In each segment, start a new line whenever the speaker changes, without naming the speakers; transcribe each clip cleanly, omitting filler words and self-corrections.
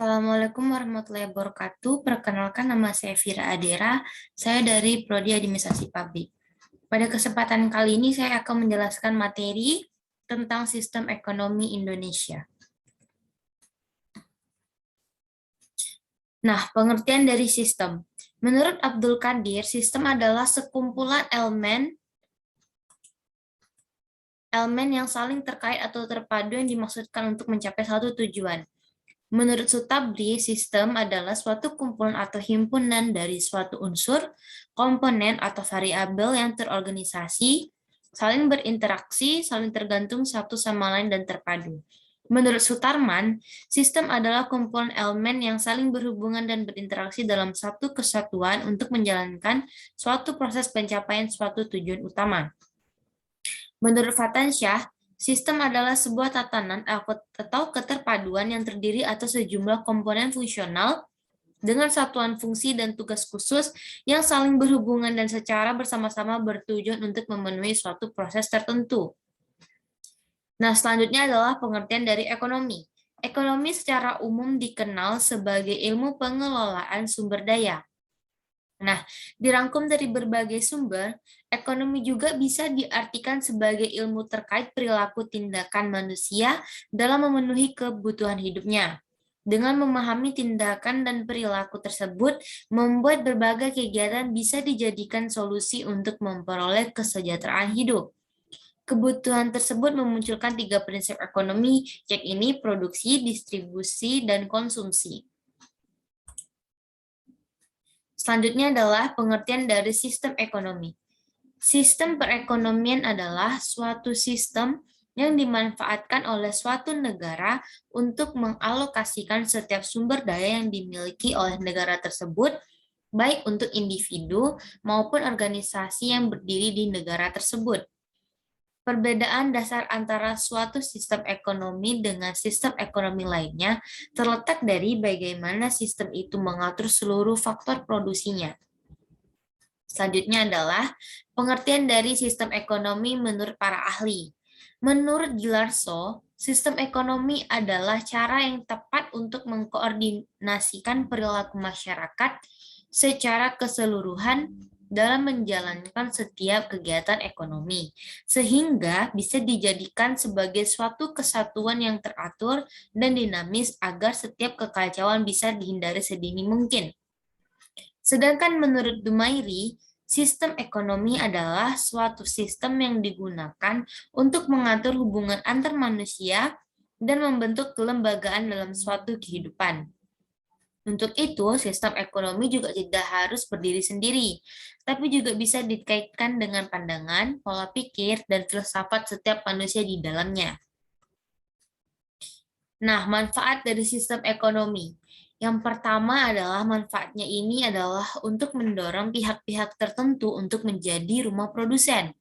Assalamualaikum warahmatullahi wabarakatuh. Perkenalkan, nama saya Vira Adera. Saya dari Prodi Administrasi Pabrik. Pada kesempatan kali ini saya akan menjelaskan materi tentang sistem ekonomi Indonesia. Nah, pengertian dari sistem. Menurut Abdul Qadir, sistem adalah sekumpulan elemen yang saling terkait atau terpadu yang dimaksudkan untuk mencapai satu tujuan. Menurut Sutabri, sistem adalah suatu kumpulan atau himpunan dari suatu unsur, komponen, atau variabel yang terorganisasi, saling berinteraksi, saling tergantung satu sama lain, dan terpadu. Menurut Sutarman, sistem adalah kumpulan elemen yang saling berhubungan dan berinteraksi dalam satu kesatuan untuk menjalankan suatu proses pencapaian suatu tujuan utama. Menurut Fatansyah, sistem adalah sebuah tatanan atau keterpaduan yang terdiri atas sejumlah komponen fungsional dengan satuan fungsi dan tugas khusus yang saling berhubungan dan secara bersama-sama bertujuan untuk memenuhi suatu proses tertentu. Nah, selanjutnya adalah pengertian dari ekonomi. Ekonomi secara umum dikenal sebagai ilmu pengelolaan sumber daya. Nah, dirangkum dari berbagai sumber, ekonomi juga bisa diartikan sebagai ilmu terkait perilaku tindakan manusia dalam memenuhi kebutuhan hidupnya. Dengan memahami tindakan dan perilaku tersebut, membuat berbagai kegiatan bisa dijadikan solusi untuk memperoleh kesejahteraan hidup. Kebutuhan tersebut memunculkan 3 prinsip ekonomi, yakni produksi, distribusi, dan konsumsi. Selanjutnya adalah pengertian dari sistem ekonomi. Sistem perekonomian adalah suatu sistem yang dimanfaatkan oleh suatu negara untuk mengalokasikan setiap sumber daya yang dimiliki oleh negara tersebut, baik untuk individu maupun organisasi yang berdiri di negara tersebut. Perbedaan dasar antara suatu sistem ekonomi dengan sistem ekonomi lainnya terletak dari bagaimana sistem itu mengatur seluruh faktor produksinya. Selanjutnya adalah pengertian dari sistem ekonomi menurut para ahli. Menurut Gilarso, sistem ekonomi adalah cara yang tepat untuk mengkoordinasikan perilaku masyarakat secara keseluruhan dalam menjalankan setiap kegiatan ekonomi, sehingga bisa dijadikan sebagai suatu kesatuan yang teratur dan dinamis agar setiap kekacauan bisa dihindari sedini mungkin. Sedangkan menurut Dumairi, sistem ekonomi adalah suatu sistem yang digunakan untuk mengatur hubungan antar manusia dan membentuk kelembagaan dalam suatu kehidupan. Untuk itu, sistem ekonomi juga tidak harus berdiri sendiri, tapi juga bisa dikaitkan dengan pandangan, pola pikir, dan filsafat setiap manusia di dalamnya. Nah, manfaat dari sistem ekonomi. Yang pertama adalah manfaatnya ini adalah untuk mendorong pihak-pihak tertentu untuk menjadi rumah produsen.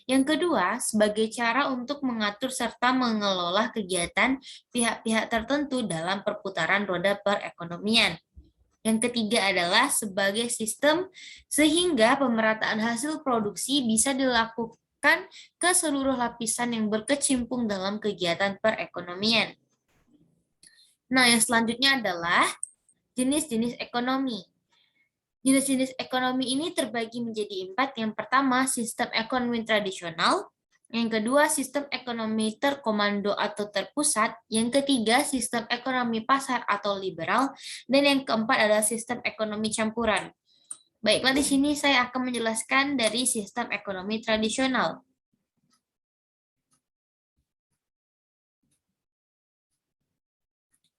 Yang kedua, sebagai cara untuk mengatur serta mengelola kegiatan pihak-pihak tertentu dalam perputaran roda perekonomian. Yang ketiga adalah sebagai sistem sehingga pemerataan hasil produksi bisa dilakukan ke seluruh lapisan yang berkecimpung dalam kegiatan perekonomian. Nah, yang selanjutnya adalah jenis-jenis ekonomi. Jenis-jenis ekonomi ini terbagi menjadi 4. Yang pertama, sistem ekonomi tradisional. Yang kedua, sistem ekonomi terkomando atau terpusat. Yang ketiga, sistem ekonomi pasar atau liberal. Dan yang keempat adalah sistem ekonomi campuran. Baiklah, di sini saya akan menjelaskan dari sistem ekonomi tradisional.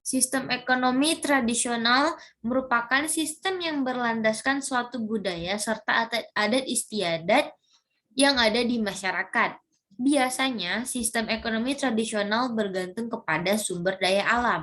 Sistem ekonomi tradisional merupakan sistem yang berlandaskan suatu budaya serta adat istiadat yang ada di masyarakat. Biasanya, sistem ekonomi tradisional bergantung kepada sumber daya alam.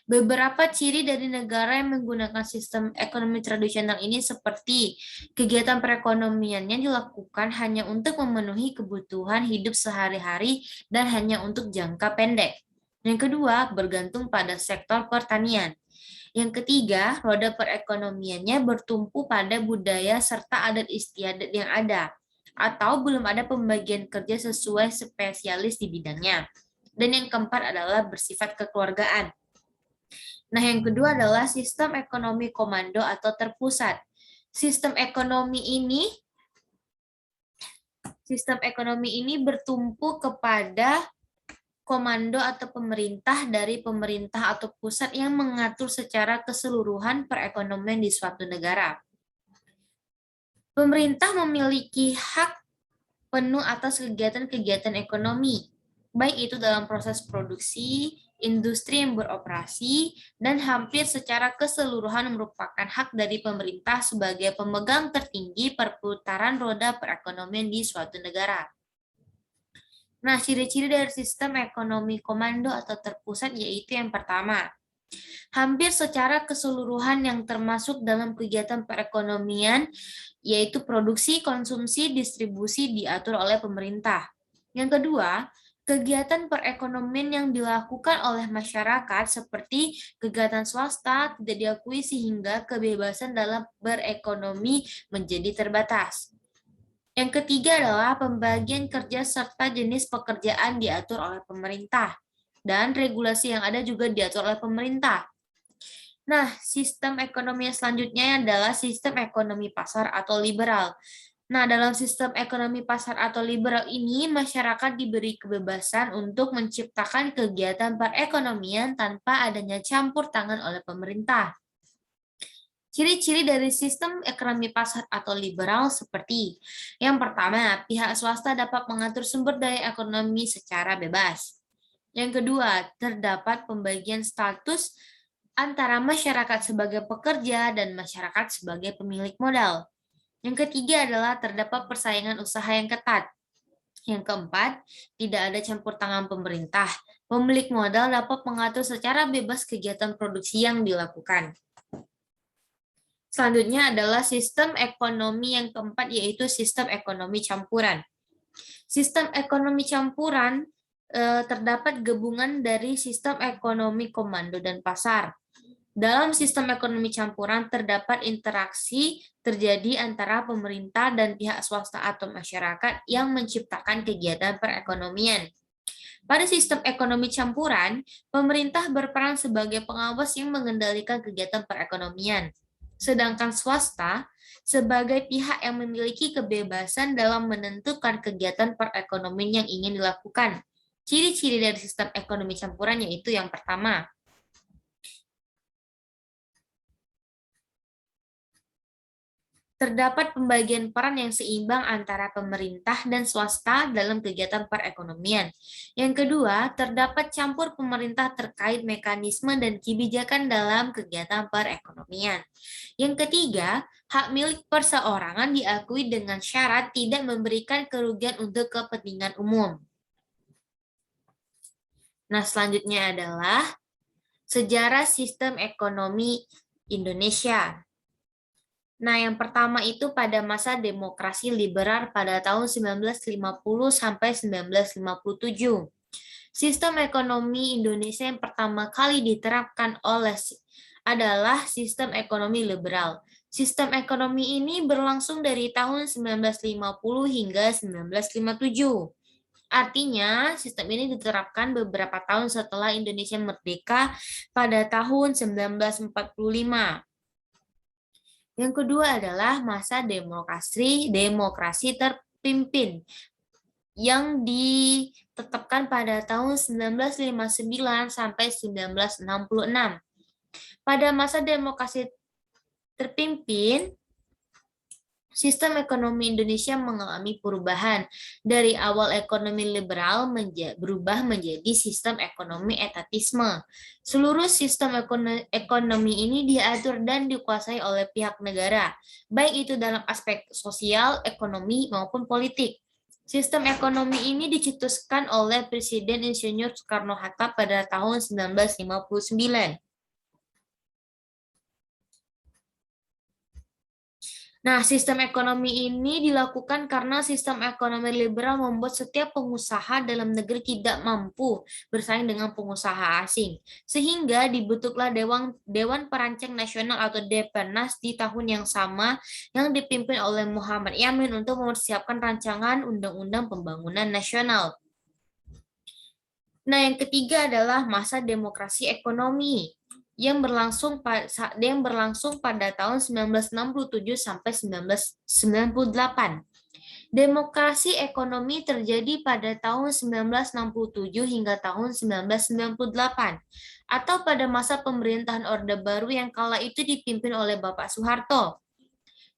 Beberapa ciri dari negara yang menggunakan sistem ekonomi tradisional ini seperti kegiatan perekonomiannya dilakukan hanya untuk memenuhi kebutuhan hidup sehari-hari dan hanya untuk jangka pendek. Yang kedua, bergantung pada sektor pertanian. Yang ketiga, roda perekonomiannya bertumpu pada budaya serta adat istiadat yang ada, atau belum ada pembagian kerja sesuai spesialis di bidangnya. Dan yang keempat adalah bersifat kekeluargaan. Nah, yang kedua adalah sistem ekonomi komando atau terpusat. Sistem ekonomi ini bertumpu kepada komando atau pemerintah dari pemerintah atau pusat yang mengatur secara keseluruhan perekonomian di suatu negara. Pemerintah memiliki hak penuh atas kegiatan-kegiatan ekonomi, baik itu dalam proses produksi, industri yang beroperasi, dan hampir secara keseluruhan merupakan hak dari pemerintah sebagai pemegang tertinggi perputaran roda perekonomian di suatu negara. Nah, ciri-ciri dari sistem ekonomi komando atau terpusat yaitu yang pertama, hampir secara keseluruhan yang termasuk dalam kegiatan perekonomian, yaitu produksi, konsumsi, distribusi diatur oleh pemerintah. Yang kedua, kegiatan perekonomian yang dilakukan oleh masyarakat seperti kegiatan swasta tidak diakui sehingga kebebasan dalam berekonomi menjadi terbatas. Yang ketiga adalah pembagian kerja serta jenis pekerjaan diatur oleh pemerintah. Dan regulasi yang ada juga diatur oleh pemerintah. Nah, sistem ekonomi yang selanjutnya adalah sistem ekonomi pasar atau liberal. Nah, dalam sistem ekonomi pasar atau liberal ini, masyarakat diberi kebebasan untuk menciptakan kegiatan perekonomian tanpa adanya campur tangan oleh pemerintah. Ciri-ciri dari sistem ekonomi pasar atau liberal seperti yang pertama, pihak swasta dapat mengatur sumber daya ekonomi secara bebas. Yang kedua, terdapat pembagian status antara masyarakat sebagai pekerja dan masyarakat sebagai pemilik modal. Yang ketiga adalah terdapat persaingan usaha yang ketat. Yang keempat, tidak ada campur tangan pemerintah. Pemilik modal dapat mengatur secara bebas kegiatan produksi yang dilakukan. Selanjutnya adalah sistem ekonomi yang keempat, yaitu sistem ekonomi campuran. Sistem ekonomi campuran terdapat gabungan dari sistem ekonomi komando dan pasar. Dalam sistem ekonomi campuran terdapat interaksi terjadi antara pemerintah dan pihak swasta atau masyarakat yang menciptakan kegiatan perekonomian. Pada sistem ekonomi campuran, pemerintah berperan sebagai pengawas yang mengendalikan kegiatan perekonomian. Sedangkan swasta sebagai pihak yang memiliki kebebasan dalam menentukan kegiatan perekonomian yang ingin dilakukan. Ciri-ciri dari sistem ekonomi campuran yaitu yang pertama, terdapat pembagian peran yang seimbang antara pemerintah dan swasta dalam kegiatan perekonomian. Yang kedua, terdapat campur pemerintah terkait mekanisme dan kebijakan dalam kegiatan perekonomian. Yang ketiga, hak milik perseorangan diakui dengan syarat tidak memberikan kerugian untuk kepentingan umum. Nah, selanjutnya adalah sejarah sistem ekonomi Indonesia. Nah, yang pertama itu pada masa demokrasi liberal pada tahun 1950 sampai 1957. Sistem ekonomi Indonesia yang pertama kali diterapkan adalah sistem ekonomi liberal. Sistem ekonomi ini berlangsung dari tahun 1950 hingga 1957. Artinya, sistem ini diterapkan beberapa tahun setelah Indonesia merdeka pada tahun 1945. Yang kedua adalah masa demokrasi terpimpin yang ditetapkan pada tahun 1959 sampai 1966. Pada masa demokrasi terpimpin, sistem ekonomi Indonesia mengalami perubahan. Dari awal ekonomi liberal berubah menjadi sistem ekonomi etatisme. Seluruh sistem ekonomi ini diatur dan dikuasai oleh pihak negara, baik itu dalam aspek sosial, ekonomi, maupun politik. Sistem ekonomi ini dicetuskan oleh Presiden Insinyur Soekarno-Hatta pada tahun 1959. Nah, sistem ekonomi ini dilakukan karena sistem ekonomi liberal membuat setiap pengusaha dalam negeri tidak mampu bersaing dengan pengusaha asing. Sehingga dibentuklah Dewan Perancang Nasional atau Depenas di tahun yang sama yang dipimpin oleh Muhammad Yamin untuk mempersiapkan rancangan Undang-Undang Pembangunan Nasional. Nah, yang ketiga adalah masa demokrasi ekonomi. yang berlangsung pada tahun 1967 sampai 1998. Demokrasi ekonomi terjadi pada tahun 1967 hingga tahun 1998 atau pada masa pemerintahan Orde Baru yang kala itu dipimpin oleh Bapak Soeharto.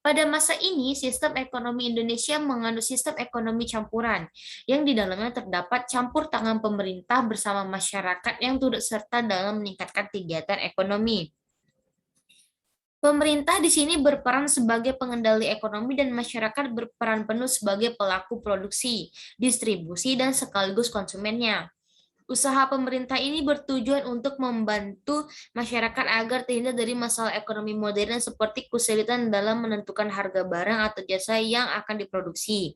Pada masa ini, sistem ekonomi Indonesia mengandung sistem ekonomi campuran, yang di dalamnya terdapat campur tangan pemerintah bersama masyarakat yang turut serta dalam meningkatkan kegiatan ekonomi. Pemerintah di sini berperan sebagai pengendali ekonomi dan masyarakat berperan penuh sebagai pelaku produksi, distribusi, dan sekaligus konsumennya. Usaha pemerintah ini bertujuan untuk membantu masyarakat agar terhindar dari masalah ekonomi modern seperti kesulitan dalam menentukan harga barang atau jasa yang akan diproduksi.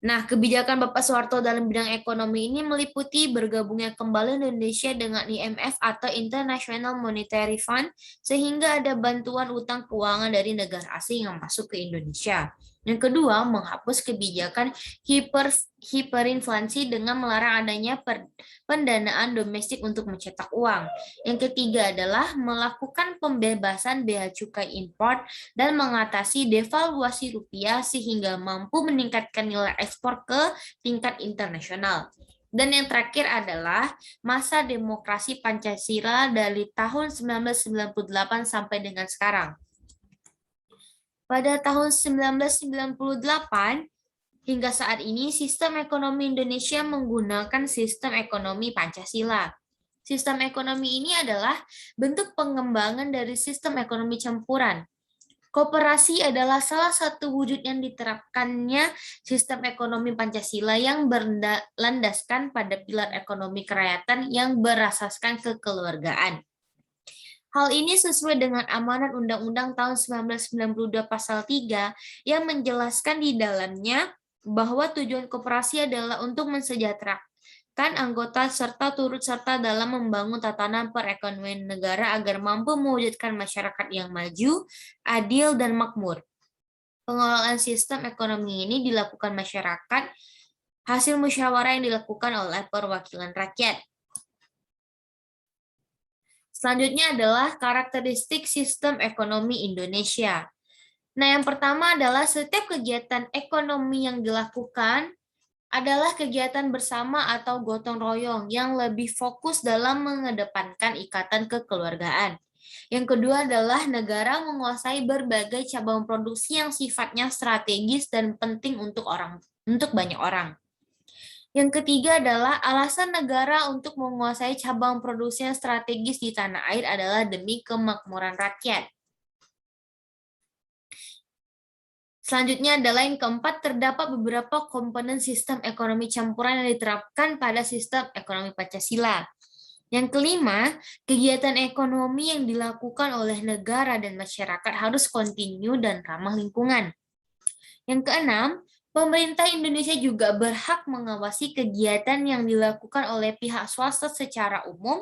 Nah, kebijakan Bapak Soeharto dalam bidang ekonomi ini meliputi bergabungnya kembali Indonesia dengan IMF atau International Monetary Fund, sehingga ada bantuan utang keuangan dari negara asing yang masuk ke Indonesia. Yang kedua, menghapus kebijakan hiperinflasi dengan melarang adanya pendanaan domestik untuk mencetak uang. Yang ketiga adalah melakukan pembebasan bea cukai impor dan mengatasi devaluasi rupiah sehingga mampu meningkatkan nilai ekspor ke tingkat internasional. Dan yang terakhir adalah masa demokrasi Pancasila dari tahun 1998 sampai dengan sekarang. Pada tahun 1998 hingga saat ini, sistem ekonomi Indonesia menggunakan sistem ekonomi Pancasila. Sistem ekonomi ini adalah bentuk pengembangan dari sistem ekonomi campuran. Koperasi adalah salah satu wujud yang diterapkannya sistem ekonomi Pancasila yang berlandaskan pada pilar ekonomi kerakyatan yang berasaskan kekeluargaan. Hal ini sesuai dengan amanat Undang-Undang tahun 1992 pasal 3 yang menjelaskan di dalamnya bahwa tujuan koperasi adalah untuk mensejahterakan anggota serta turut serta dalam membangun tatanan perekonomian negara agar mampu mewujudkan masyarakat yang maju, adil, dan makmur. Pengelolaan sistem ekonomi ini dilakukan masyarakat hasil musyawarah yang dilakukan oleh perwakilan rakyat. Selanjutnya adalah karakteristik sistem ekonomi Indonesia. Nah, yang pertama adalah setiap kegiatan ekonomi yang dilakukan adalah kegiatan bersama atau gotong royong yang lebih fokus dalam mengedepankan ikatan kekeluargaan. Yang kedua adalah negara menguasai berbagai cabang produksi yang sifatnya strategis dan penting untuk banyak orang. Yang ketiga adalah alasan negara untuk menguasai cabang produksi yang strategis di tanah air adalah demi kemakmuran rakyat. Selanjutnya adalah yang keempat, terdapat beberapa komponen sistem ekonomi campuran yang diterapkan pada sistem ekonomi Pancasila. Yang kelima, kegiatan ekonomi yang dilakukan oleh negara dan masyarakat harus kontinu dan ramah lingkungan. Yang keenam, pemerintah Indonesia juga berhak mengawasi kegiatan yang dilakukan oleh pihak swasta secara umum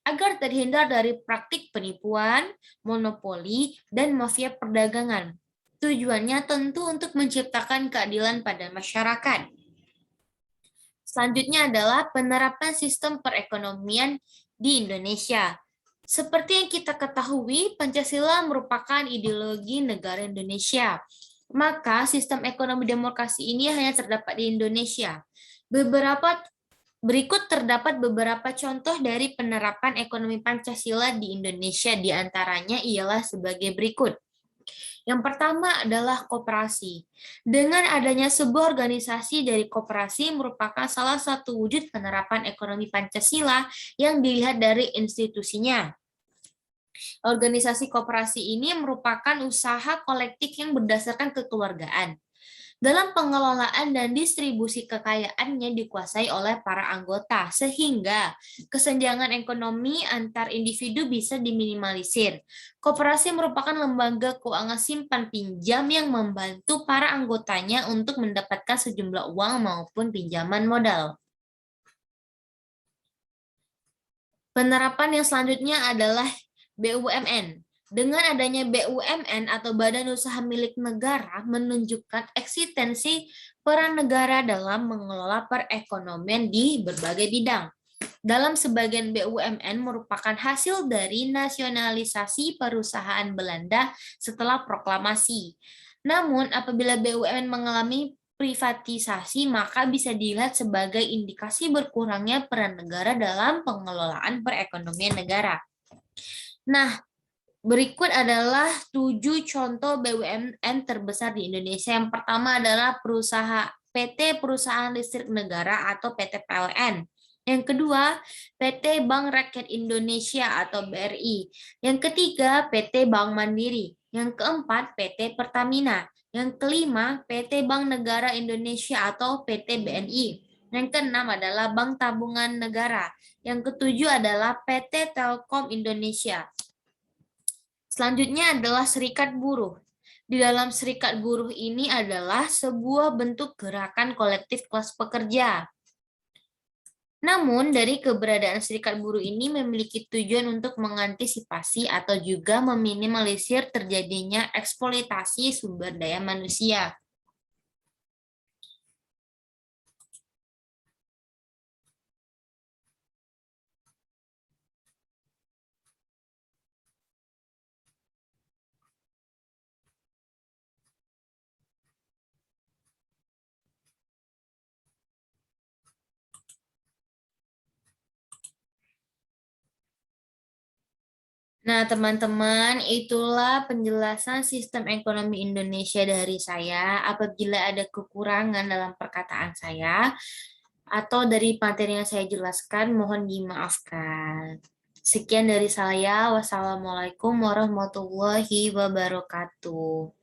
agar terhindar dari praktik penipuan, monopoli, dan mafia perdagangan. Tujuannya tentu untuk menciptakan keadilan pada masyarakat. Selanjutnya adalah penerapan sistem perekonomian di Indonesia. Seperti yang kita ketahui, Pancasila merupakan ideologi negara Indonesia. Maka sistem ekonomi demokrasi ini hanya terdapat di Indonesia. Berikut terdapat beberapa contoh dari penerapan ekonomi Pancasila di Indonesia, di antaranya ialah sebagai berikut. Yang pertama adalah koperasi. Dengan adanya sebuah organisasi dari koperasi merupakan salah satu wujud penerapan ekonomi Pancasila yang dilihat dari institusinya. Organisasi koperasi ini merupakan usaha kolektif yang berdasarkan kekeluargaan. Dalam pengelolaan dan distribusi kekayaannya dikuasai oleh para anggota, sehingga kesenjangan ekonomi antar individu bisa diminimalisir. Koperasi merupakan lembaga keuangan simpan pinjam yang membantu para anggotanya untuk mendapatkan sejumlah uang maupun pinjaman modal. Penerapan yang selanjutnya adalah BUMN. Dengan adanya BUMN atau Badan Usaha Milik Negara menunjukkan eksistensi peran negara dalam mengelola perekonomian di berbagai bidang. dalam sebagian BUMN merupakan hasil dari nasionalisasi perusahaan Belanda setelah proklamasi. Namun, apabila BUMN mengalami privatisasi, maka bisa dilihat sebagai indikasi berkurangnya peran negara dalam pengelolaan perekonomian negara. Nah, berikut adalah 7 contoh BUMN terbesar di Indonesia. Yang pertama adalah PT Perusahaan Listrik Negara atau PT PLN. Yang kedua, PT Bank Rakyat Indonesia atau BRI. Yang ketiga, PT Bank Mandiri. Yang keempat, PT Pertamina. Yang kelima, PT Bank Negara Indonesia atau PT BNI. Yang keenam adalah Bank Tabungan Negara. Yang ketujuh adalah PT Telkom Indonesia. Selanjutnya adalah serikat buruh. Di dalam serikat buruh ini adalah sebuah bentuk gerakan kolektif kelas pekerja. Namun, dari keberadaan serikat buruh ini memiliki tujuan untuk mengantisipasi atau juga meminimalisir terjadinya eksploitasi sumber daya manusia. Nah, teman-teman, itulah penjelasan sistem ekonomi Indonesia dari saya. Apabila ada kekurangan dalam perkataan saya atau dari materi yang saya jelaskan, mohon dimaafkan. Sekian dari saya. Wassalamualaikum warahmatullahi wabarakatuh.